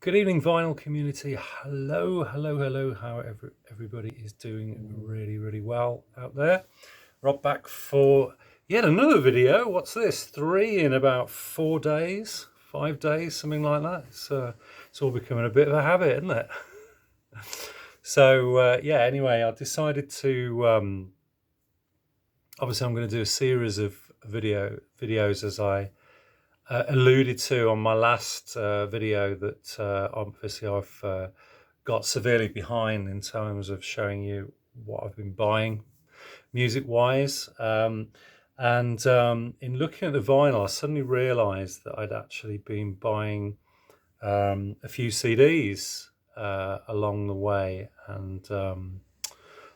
Good evening, vinyl community. Hello, hello, hello. How everybody is doing really well out there. Rob back for yet another video. What's this? 3 in about 4 days, 5 days, something like that. It's all becoming a bit of a habit, isn't it? So yeah. Anyway, I decided to obviously I'm going to do a series of videos as I alluded to on my last video that obviously I've got severely behind in terms of showing you what I've been buying music wise, and in looking at the vinyl I suddenly realized that I'd actually been buying a few CDs along the way, and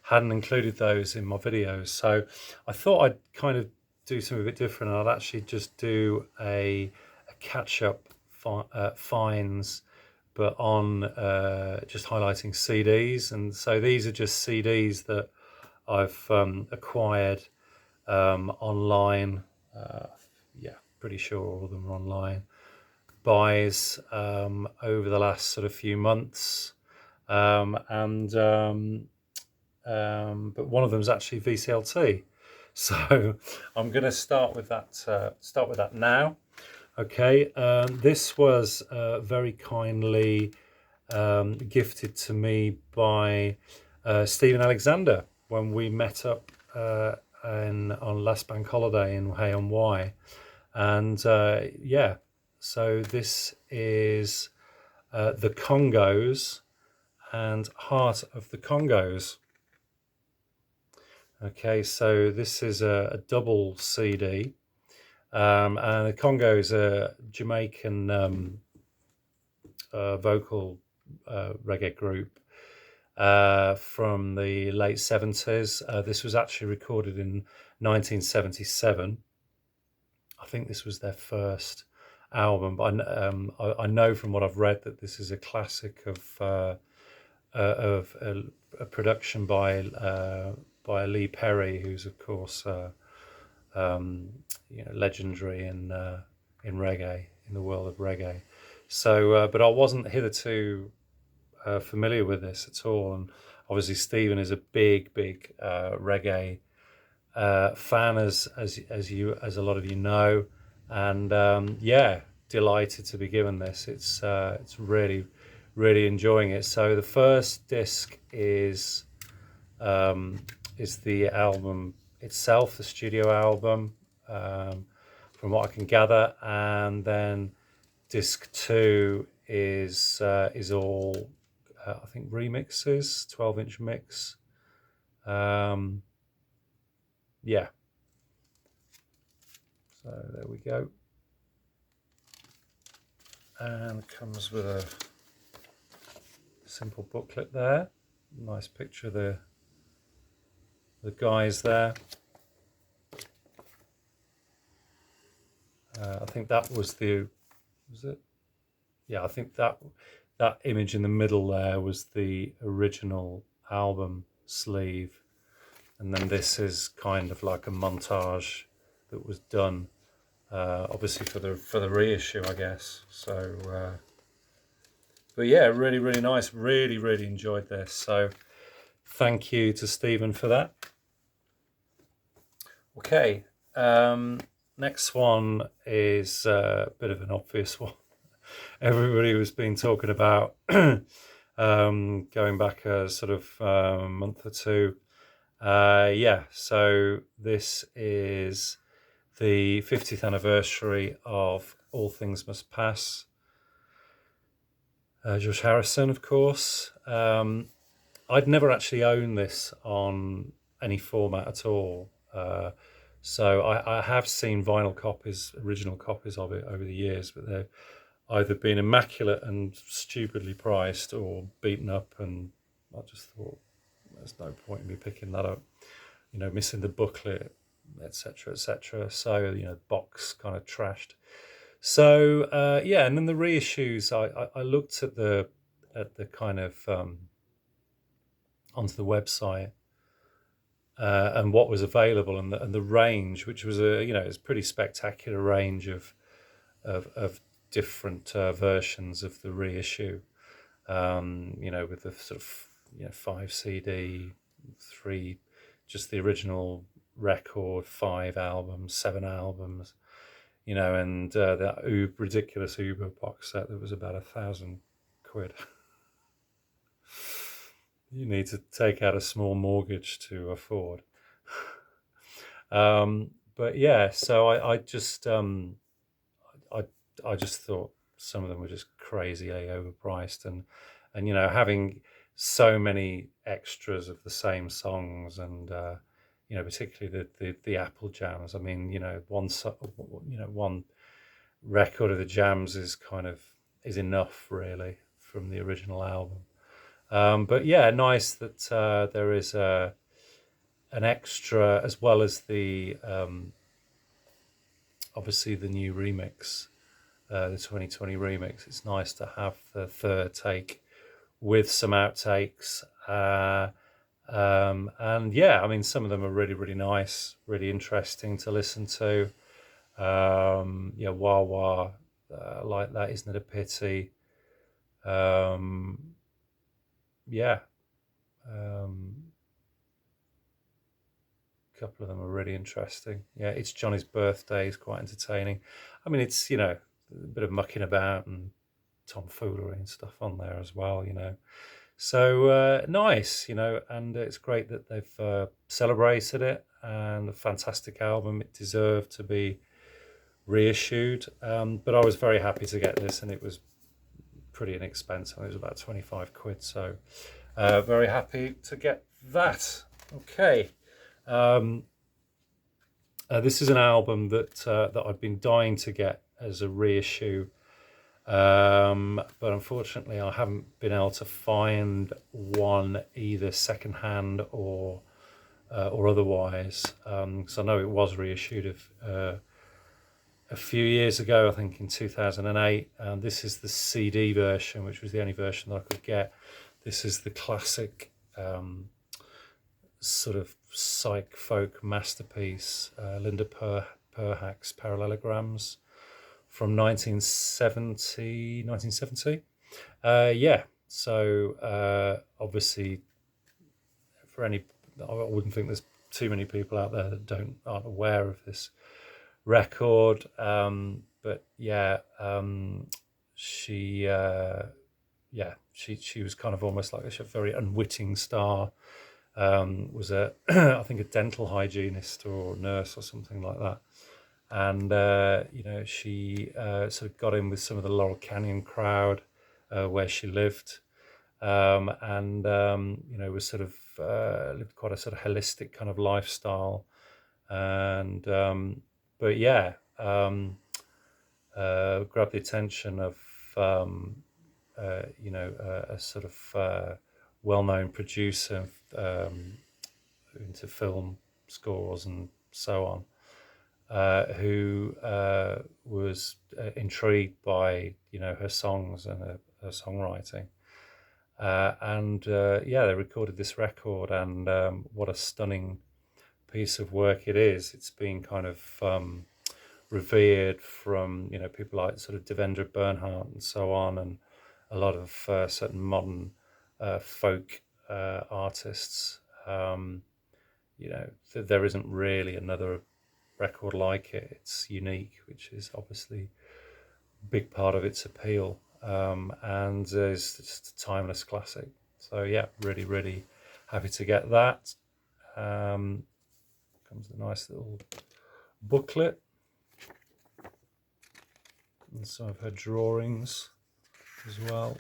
hadn't included those in my videos, so I thought I'd kind of do something a bit different. I'd actually just do a catch-up finds, but on just highlighting CDs. And so these are just CDs that I've acquired online. Yeah, pretty sure all of them are online buys over the last sort of few months, but one of them is actually VCLT. So I'm going to start with that now. Okay, this was very kindly gifted to me by Stephen Alexander when we met up on last bank holiday in Hay-on-Wye, and yeah. So this is the Congos and Heart of the Congos. Okay, so this is a double CD, and the Congos are Jamaican vocal reggae group from the late 70s. This was actually recorded in 1977. I think this was their first album, but I know from what I've read that this is a classic of a production by Lee Perry, who's of course legendary in reggae, in the world of reggae. So, but I wasn't hitherto familiar with this at all, and obviously Stephen is a big reggae fan, as a lot of you know, and yeah, delighted to be given this. It's really enjoying it. So the first disc is the album itself, the studio album, from what I can gather, and then disc 2 is all I think remixes, 12-inch mix. Yeah, so there we go, and it comes with a simple booklet there. Nice picture of the guys there. I think that was it? Yeah, I think that image in the middle there was the original album sleeve, and then this is kind of like a montage that was done, obviously for the reissue, I guess. So, but yeah, really nice. Really enjoyed this. So, thank you to Stephen for that. Okay, next one is a bit of an obvious one. Everybody was been talking about going back a sort of month or two. Yeah, so this is the 50th anniversary of All Things Must Pass. George Harrison, of course. I'd never actually owned this on any format at all. So I have seen vinyl copies, original copies of it over the years, but they've either been immaculate and stupidly priced or beaten up, and I just thought there's no point in me picking that up, missing the booklet, etc. So box kind of trashed. So yeah, and then the reissues, I looked at the kind of onto the website and what was available, and the range, which was it's a pretty spectacular range of different versions of the reissue. With the sort of 5 CD, 3 just the original record, 5 albums, 7 albums, and that ridiculous Uber box set that was about £1,000. You need to take out a small mortgage to afford. But yeah, so I just I just thought some of them were just crazily overpriced, and having so many extras of the same songs, and particularly the Apple jams. I mean, one record of the jams is enough really from the original album. But yeah, nice that there is an extra, as well as the obviously the new remix, the 2020 remix. It's nice to have the third take with some outtakes, and yeah, I mean, some of them are really, really nice, really interesting to listen to. Wah Wah, like that, isn't it a pity? Yeah. A couple of them are really interesting. Yeah, It's Johnny's Birthday is quite entertaining. I mean, it's a bit of mucking about and tomfoolery and stuff on there as well. So nice. And it's great that they've celebrated it, and a fantastic album. It deserved to be reissued. But I was very happy to get this, and it was pretty inexpensive. It was about £25, so very happy to get that. Okay. This is an album that I've been dying to get as a reissue, but unfortunately I haven't been able to find one either secondhand or otherwise. So I know it was reissued a few years ago, I think in 2008. This is the CD version, which was the only version that I could get. This is the classic sort of psych folk masterpiece, Linda Perhack's Parallelograms from 1970. Yeah, so obviously for any, I wouldn't think there's too many people out there that aren't aware of this record, but yeah, she was kind of almost like a very unwitting star. Was I think a dental hygienist or nurse or something like that, and she sort of got in with some of the Laurel Canyon crowd where she lived, and was sort of lived quite a sort of holistic kind of lifestyle, and but yeah, grabbed the attention of a sort of well-known producer into film scores and so on, who was intrigued by her songs and her songwriting, and they recorded this record, and what a stunning piece of work it is. It's been kind of revered from people like sort of Devendra Bernhardt and so on, and a lot of certain modern folk artists. There isn't really another record like it. It's unique, which is obviously a big part of its appeal, and it's just a timeless classic. So yeah, really, really happy to get that. Comes a nice little booklet and some of her drawings as well,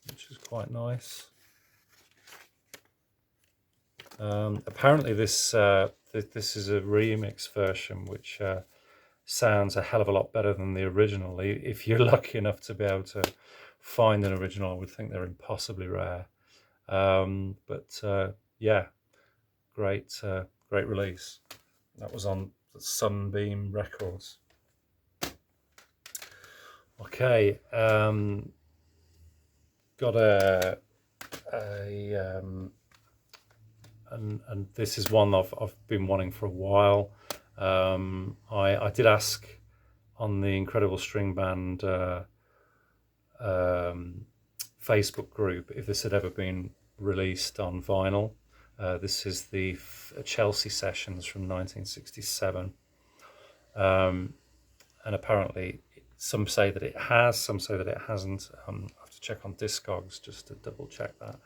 which is quite nice. Apparently this is a remix version, which sounds a hell of a lot better than the original. If you're lucky enough to be able to find an original, I would think they're impossibly rare. But yeah, great release. That was on Sunbeam Records. Okay, got and this is one I've been wanting for a while. I did ask on the Incredible String Band Facebook group if this had ever been released on vinyl. This is the Chelsea sessions from 1967. And apparently some say that it has, some say that it hasn't. I have to check on Discogs just to double check that.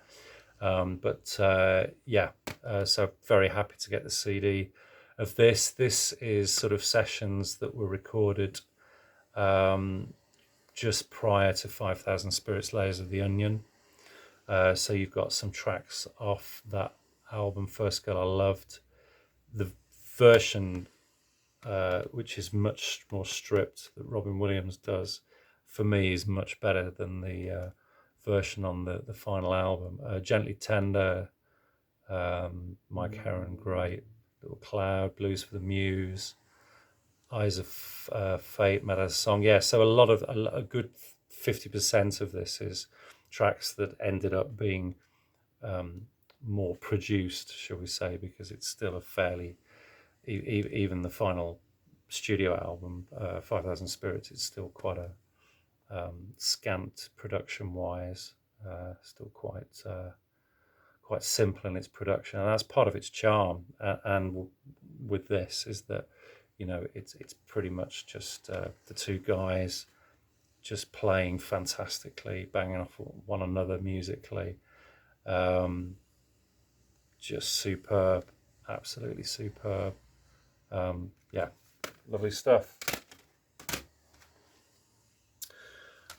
So very happy to get the CD of this. This is sort of sessions that were recorded just prior to 5,000 Spirits Layers of the Onion. So you've got some tracks off that album, First Girl I Loved. The version, which is much more stripped, that Robin Williams does, for me is much better than the version on the final album. Gently Tender, Mike Heron, great. Little Cloud, Blues for the Muse, Eyes of Fate, Meadows Song. Yeah, so a good 50% of this is tracks that ended up being more produced, shall we say, because it's still a fairly, even the final studio album, 5,000 Spirits, it's still quite a scant production-wise, still quite simple in its production, and that's part of its charm. And with this is that, you know, it's pretty much just the two guys just playing fantastically, banging off one another musically. Just superb, absolutely superb. Yeah, lovely stuff.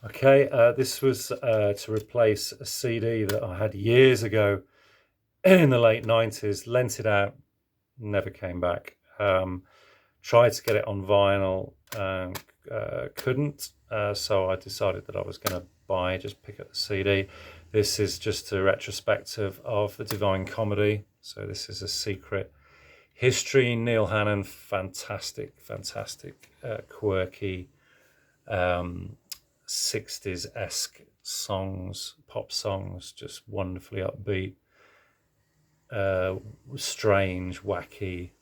Okay, this was to replace a CD that I had years ago in the late 90s, lent it out, never came back. Tried to get it on vinyl, couldn't, so I decided that I was going to just pick up the CD. This is just a retrospective of the Divine Comedy, so this is a secret history. Neil Hannon, fantastic, quirky 60s-esque songs, pop songs, just wonderfully upbeat, strange, wacky,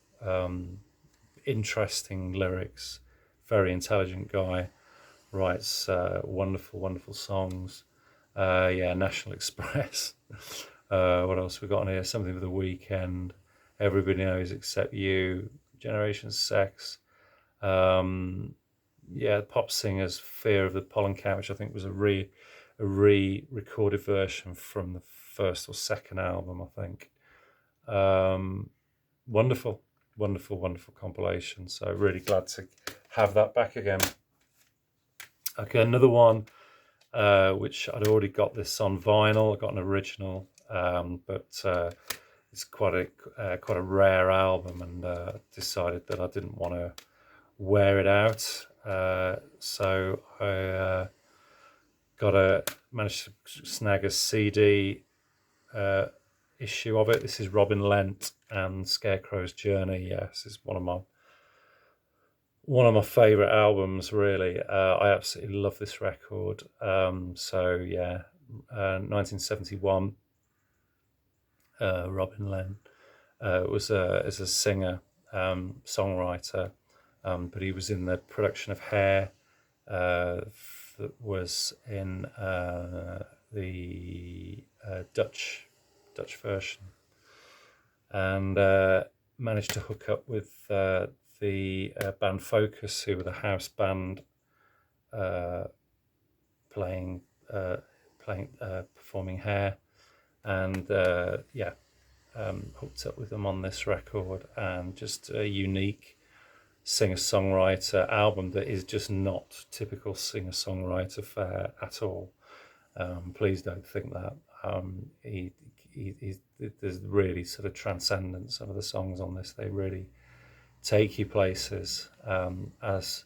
interesting lyrics, very intelligent guy, writes wonderful songs. National Express. What else we got on here? Something for the Weekend, Everybody Knows Except You, Generation Sex. Pop Singers, Fear of the Pollen Cat, which I think was a re-recorded version from the first or second album, I think. Wonderful compilation. So really glad to have that back again. Okay, another one, which I'd already got this on vinyl. I got an original, but it's quite a rare album, and decided that I didn't want to wear it out. So I managed to snag a CD issue of it. This is Robin Lent and Scarecrow's Journey. This is one of my favourite albums, really. I absolutely love this record. 1971, Robin Lent was as a singer, songwriter, but he was in the production of Hair, that was in the Dutch version, and managed to hook up with the band Focus, who were the house band, performing Hair, and hooked up with them on this record, and just a unique singer-songwriter album that is just not typical singer-songwriter fare at all. Please don't think that. There's really sort of transcendence. Some of the songs on this, they really take you places, as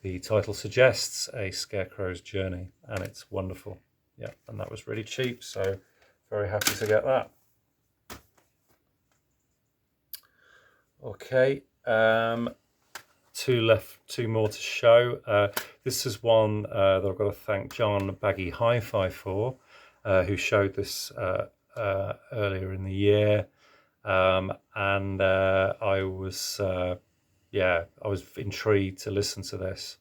the title suggests, a Scarecrow's Journey, and it's wonderful. Yeah, and that was really cheap, so very happy to get that. Okay, two more to show. This is one that I've got to thank John Baggy Hi-Fi for, who showed this earlier in the year, and I was intrigued to listen to this.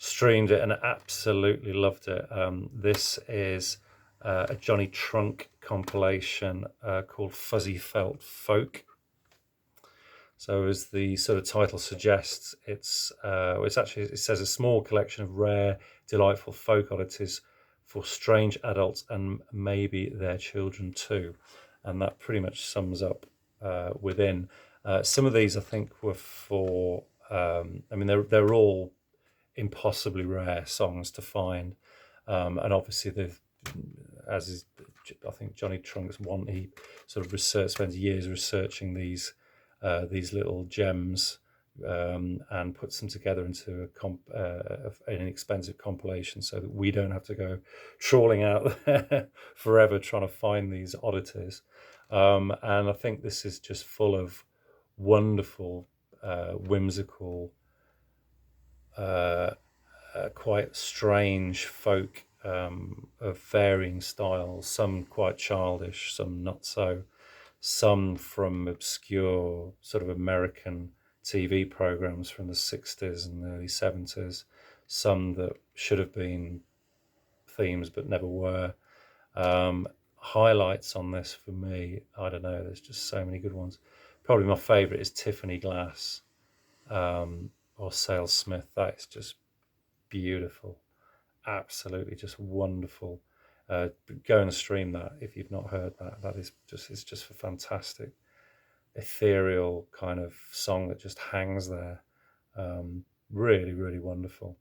streamed it and absolutely loved it. This is a Johnny Trunk compilation called Fuzzy Felt Folk. So as the sort of title suggests, it's actually, it says a small collection of rare, delightful folk oddities for strange adults and maybe their children too. And that pretty much sums up within. Some of these I think were for, I mean, they're all impossibly rare songs to find. And obviously as is, I think Johnny Trunk's one, he sort of spends years researching these little gems and puts them together into an inexpensive compilation so that we don't have to go trawling out there forever trying to find these oddities. And I think this is just full of wonderful, whimsical, quite strange folk of varying styles, some quite childish, some not so. Some from obscure sort of American TV programs from the 60s and early 70s, some that should have been themes but never were. Highlights on this for me, I don't know, there's just so many good ones. Probably my favourite is Tiffany Glass or Sale Smith. That is just beautiful, absolutely just wonderful. Go and stream that if you've not heard that. That is just, it's just a fantastic, ethereal kind of song that just hangs there. Really, really wonderful.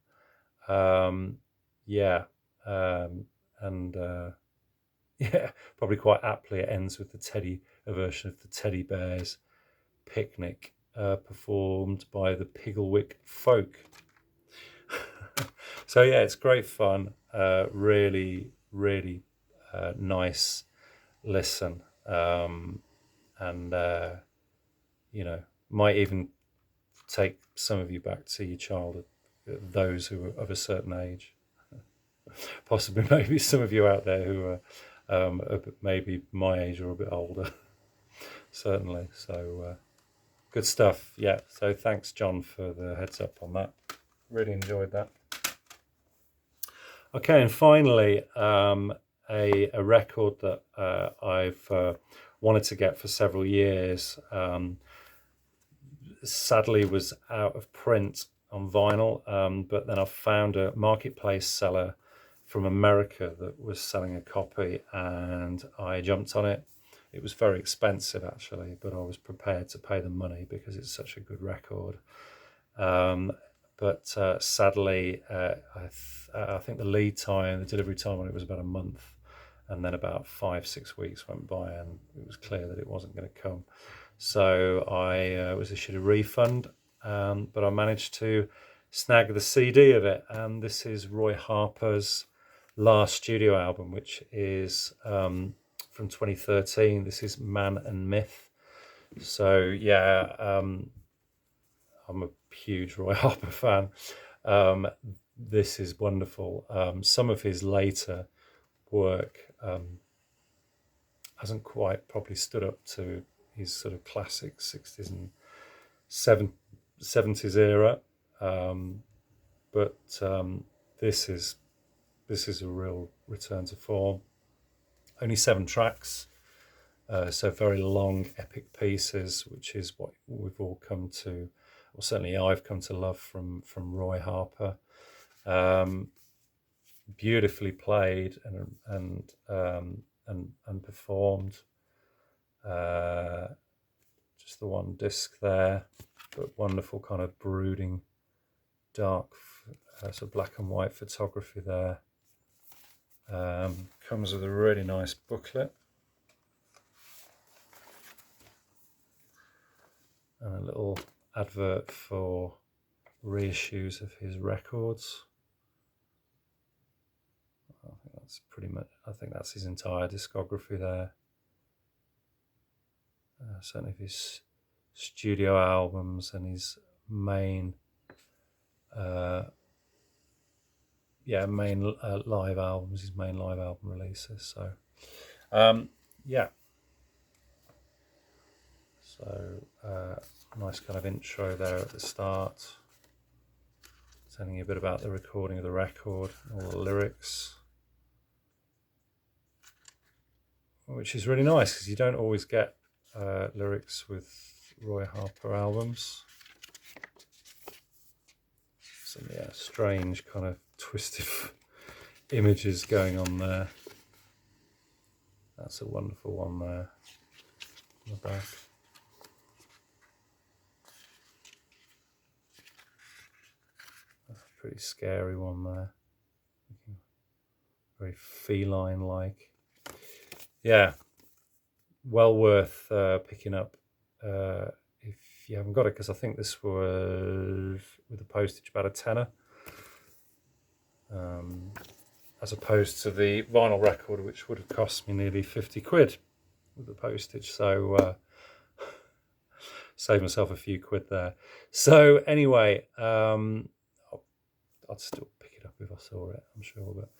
Yeah, and yeah, probably quite aptly it ends with a version of the Teddy Bears Picnic, performed by the Pigglewick Folk. So yeah, it's great fun. Really, really nice listen, and you know, might even take some of you back to your childhood, those who are of a certain age. Possibly maybe some of you out there who are maybe my age or a bit older. Certainly. So good stuff. Yeah, so thanks John for the heads up on that. Really enjoyed that. Okay, and finally, a record that I've wanted to get for several years, sadly was out of print on vinyl, but then I found a marketplace seller from America that was selling a copy, and I jumped on it. It was very expensive actually, but I was prepared to pay the money because it's such a good record. But sadly, I think the delivery time on it was about a month, and then about 5-6 weeks went by, and it was clear that it wasn't going to come. So I was issued a refund, but I managed to snag the CD of it, and this is Roy Harper's last studio album, which is from 2013. This is Man and Myth. So yeah, I'm a huge Roy Harper fan. This is wonderful. Some of his later work hasn't quite probably stood up to his sort of classic 60s and 70s era, but this is a real return to form. Only 7 tracks, so very long epic pieces, which is what we've all come to, or certainly I've come to love from Roy Harper. Beautifully played and performed. Just the one disc there, but wonderful kind of brooding, dark, sort of black and white photography there. Comes with a really nice booklet and a little advert for reissues of his records. I think that's his entire discography there. Certainly of his studio albums and his main live albums, his main live album releases. So yeah, so nice kind of intro there at the start telling you a bit about the recording of the record, all the lyrics, which is really nice because you don't always get lyrics with Roy Harper albums. Some strange kind of twisted images going on there. That's a wonderful one there on the back. That's a pretty scary one there. Very feline-like. Yeah, well worth picking up if you haven't got it, because I think this was, with the postage, about a tenner. As opposed to the vinyl record, which would have cost me nearly 50 quid with the postage. So saved myself a few quid there. So anyway, I'd still pick it up if I saw it, I'm sure. But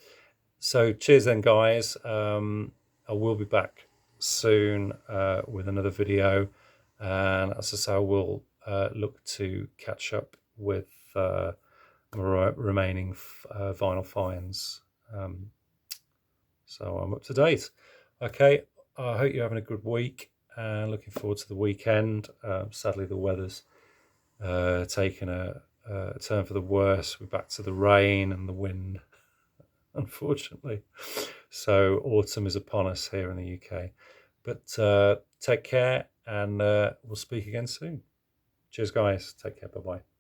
so cheers then, guys. I will be back soon with another video, and as I say, I will look to catch up with remaining vinyl finds. So I'm up to date. Okay, I hope you're having a good week and looking forward to the weekend. Sadly, the weather's taken a turn for the worse. We're back to the rain and the wind, unfortunately. So autumn is upon us here in the UK. But take care, and we'll speak again soon. Cheers, guys. Take care. Bye-bye.